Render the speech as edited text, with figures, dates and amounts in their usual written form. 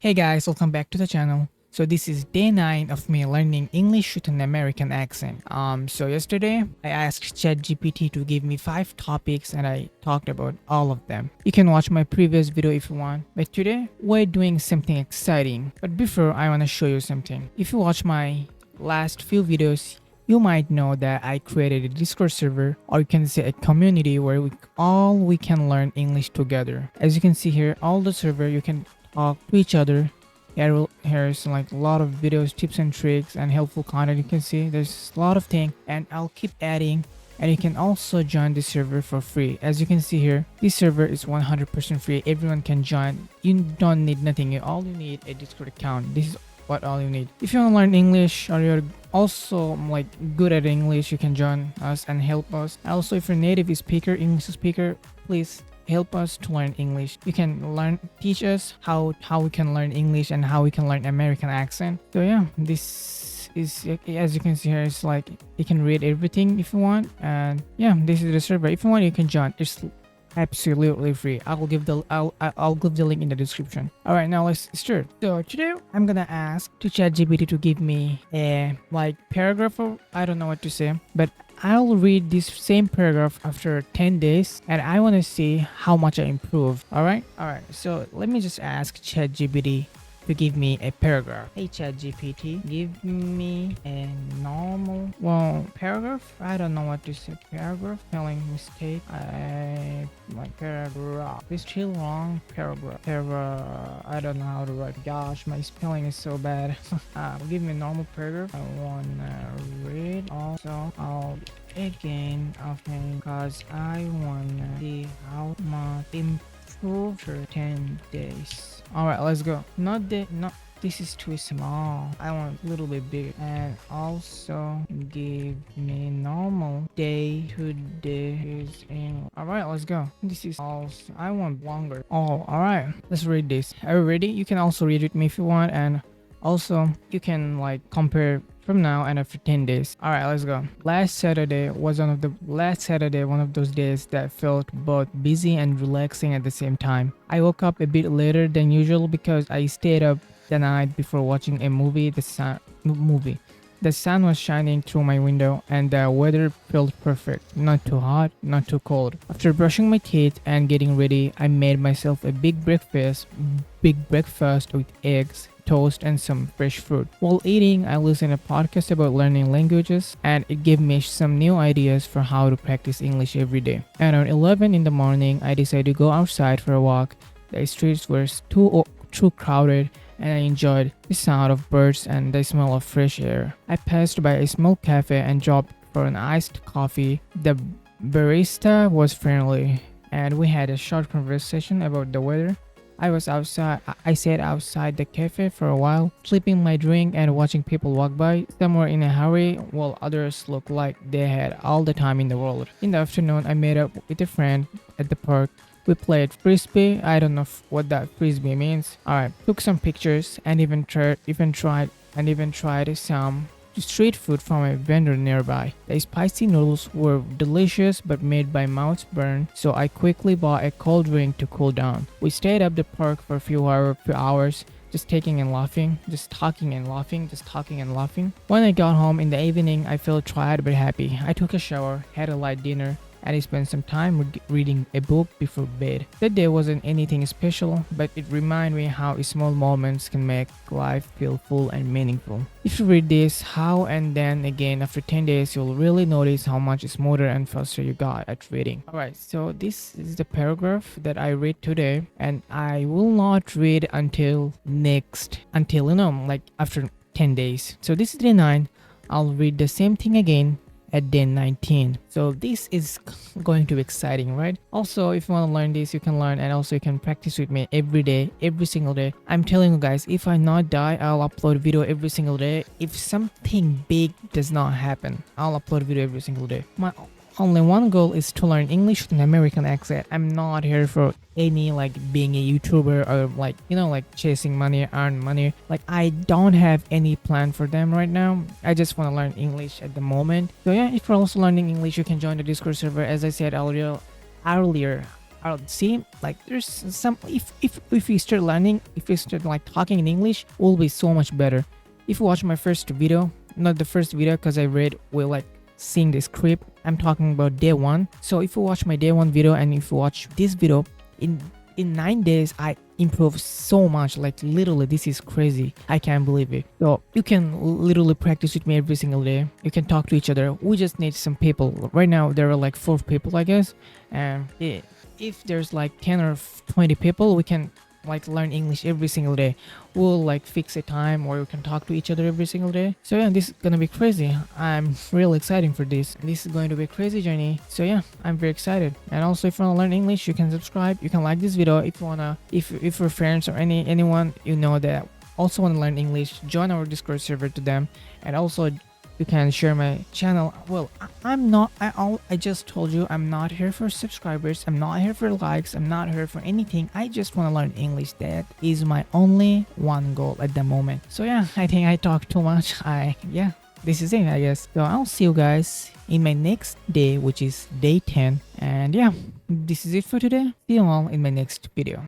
Hey guys, welcome back to the channel. So this is day 9 of me learning English with an American accent. So yesterday I asked ChatGPT to give me 5 topics and I talked about all of them. You can watch my previous video if you want. But today we're doing something exciting. But before I want to show you something. If you watch my last few videos, you might know that I created a Discord server, or you can say a community where we can learn English together. As you can see here, all the server you can talk to each other. Here's like a lot of videos, tips and tricks, and helpful content. You can see there's a lot of things, and I'll keep adding. And you can also join this server for free. As you can see here, this server is 100% free. Everyone can join. You don't need nothing. All you need a Discord account. This is what all you need. If you want to learn English or you're also like good at English, you can join us and help us. Also, if you're native speaker, English speaker, please help us to learn English. You can teach us how we can learn English and how we can learn American accent. So yeah, this is, as you can see here, it's like you can read everything if you want. And yeah, this is the server. If you want, you can join. It's absolutely free. I'll give the link in the description. All right, now let's start. So today I'm gonna ask to ChatGPT to give me a like paragraph, or I don't know what to say, but I'll read this same paragraph after 10 days and I want to see how much I improve. All right, so let me just ask ChatGPT to give me a paragraph. Hey ChatGPT, give me a normal paragraph. I don't know what to say. Paragraph, spelling mistake. I like paragraph. It's still wrong. Paragraph. I don't know how to write. Gosh, my spelling is so bad. Give me a normal paragraph. I wanna read. Also, I'll again okay, cause I wanna see how much improve for 10 days. All right, let's go. Not this is too small. I want a little bit bigger. And also give me normal day to day is in. All right, let's go. This is also, I want longer. Oh, all right, let's read this. Are you ready? You can also read with me if you want, and also you can like compare from now and after 10 days. All right, let's go. Last Saturday was one of those days that felt both busy and relaxing at the same time. I woke up a bit later than usual because I stayed up the night before watching a movie. The sun was shining through my window and the weather felt perfect. Not too hot, not too cold. After brushing my teeth and getting ready, I made myself a big breakfast with eggs, toast, and some fresh fruit. While eating, I listened to a podcast about learning languages, and it gave me some new ideas for how to practice English every day. And around 11 in the morning, I decided to go outside for a walk. The streets were too crowded, and I enjoyed the sound of birds and the smell of fresh air. I passed by a small cafe and dropped for an iced coffee. The barista was friendly, and we had a short conversation about the weather. I sat outside the cafe for a while, sipping my drink and watching people walk by. Some were in a hurry, while others looked like they had all the time in the world. In the afternoon, I met up with a friend at the park. We played frisbee. I don't know what that frisbee means. Alright, took some pictures and even tried some street food from a vendor nearby. The spicy noodles were delicious but made my mouth burn, so I quickly bought a cold drink to cool down. We stayed up the park for a few hours, just talking and laughing. When I got home in the evening, I felt tired but happy. I took a shower, had a light dinner, and I spent some time reading a book before bed. That day wasn't anything special, but it reminded me how small moments can make life feel full and meaningful. If you read this how and then again after 10 days, you'll really notice how much smoother and faster you got at reading. Alright, so this is the paragraph that I read today, and I will not read until like after 10 days. So this is day 9. I'll read the same thing again at day 19. So this is going to be exciting, right? Also, if you want to learn this, you can learn, and also you can practice with me every day, every single day. I'm telling you guys, if I not die, I'll upload video every single day. If something big does not happen, I'll upload video every single day. My only one goal is to learn English with an American accent. I'm not here for any like being a YouTuber or like chasing money, earn money. Like I don't have any plan for them right now. I just want to learn English at the moment. So yeah, if you're also learning English, you can join the Discord server. As I said earlier, I'll see like there's some if we start learning, if we start like talking in English, will be so much better. If you watch my first video, not the first video because I read will like seeing the script, I'm talking about day one. So if you watch my day one video and if you watch this video, in 9 days I improved so much, like literally this is crazy, I can't believe it. So you can literally practice with me every single day, you can talk to each other. We just need some people. Right now there are like 4 people I guess, and if there's like 10 or 20 people, we can like learn English every single day. We'll like fix a time where we can talk to each other every single day. So yeah, this is gonna be crazy. I'm really excited for this. This is going to be a crazy journey. So yeah, I'm very excited. And also if you wanna learn English, you can subscribe, you can like this video. If you wanna, if your friends or anyone you know that also wanna learn English, join our Discord server to them. And also you can share my channel. Well, I'm not, I just told you I'm not here for subscribers, I'm not here for likes, I'm not here for anything. I just want to learn English. That is my only one goal at the moment. So yeah, I think I talked too much. Yeah, this is it I guess. So I'll see you guys in my next day, which is day 10. And yeah, this is it for today. See you all in my next video.